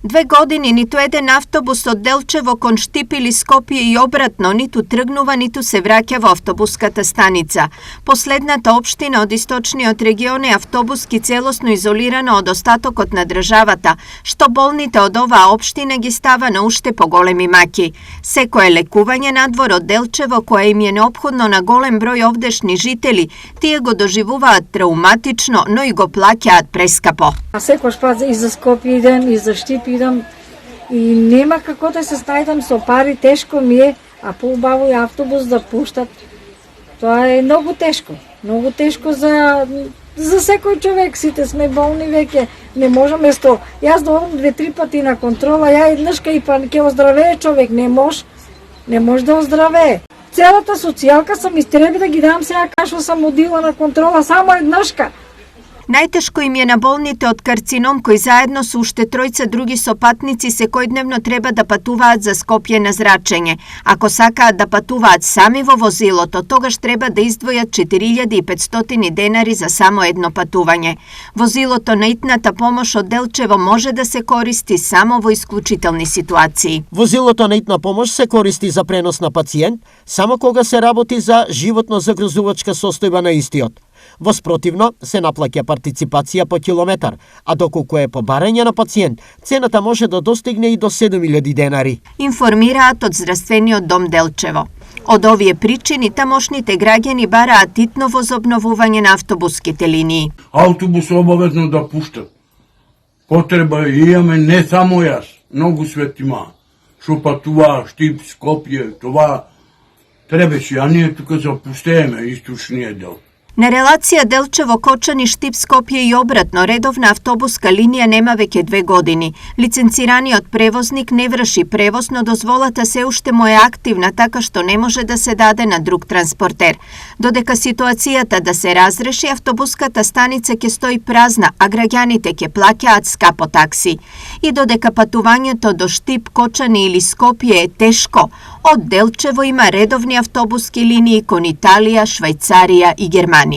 2 години ниту еден автобус од Делчево кон Штип или Скопје и обратно ниту тргнува, ниту се враќа во автобуската станица. Последната општина од источниот регион е автобуски целосно изолирана од остатокот на државата, што болните од оваа општина ги става на уште поголеми маки. Секое лекување надвор од Делчево, кое им е неопходно на голем број овдешни жители, тие го доживуваат трауматично, но и го плаќаат прескапо. Секојаш пат и за Скопје идем, и за Штип идем, и нема како да се снајдам со пари, тешко ми е, а поубаво и автобус да пуштат. Тоа е многу тешко за секој човек, сите сме болни веќе, не можеме сто. Јас доодам 2-3 пати на контрола, ја еднашка и па ќе оздравее човек, не може да оздравее. Целата социјалка сам истреби да ги дам сега кашо сам одила на контрола, само еднашка. Најтешко им е на болните од карцином кои заедно со уште 3 други сопатници секојдневно треба да патуваат за Скопје на зрачење. Ако сакаат да патуваат сами во возилото, тогаш треба да издвојат 4500 денари за само едно патување. Возилото на итната помош од Делчево може да се користи само во исклучителни ситуации. Возилото на итна помош се користи за пренос на пациент само кога се работи за животно загрозувачка состојба на истиот. Во спротивно, се наплаќа партиципација по километар, а доколку е по барање на пациент, цената може да достигне и до 7000 денари. Информираат од Здравствениот дом Делчево. Од овие причини тамошните граѓани бараат итно возобновување на автобуските линии. Автобус обавезно да пуштат. Потреба имаме не само јас, многу светима. Шо патува Штип, Скопје, това требеше, а ние тука запустееме источниот дел. На релација Делчево-Кочани, Штип, Скопје и обратно редовна автобуска линија нема веќе 2 години. Лиценцираниот превозник не врши превоз, но дозволата се уште му е активна, така што не може да се даде на друг транспортер. Додека ситуацијата да се разреши, автобуската станица ќе стои празна, а граѓаните ќе плаќаат скапо такси. И додека патувањето до Штип, Кочани или Скопје е тешко, од Делчево има редовни автобуски линии кон Италија, Швајцарија и Германија.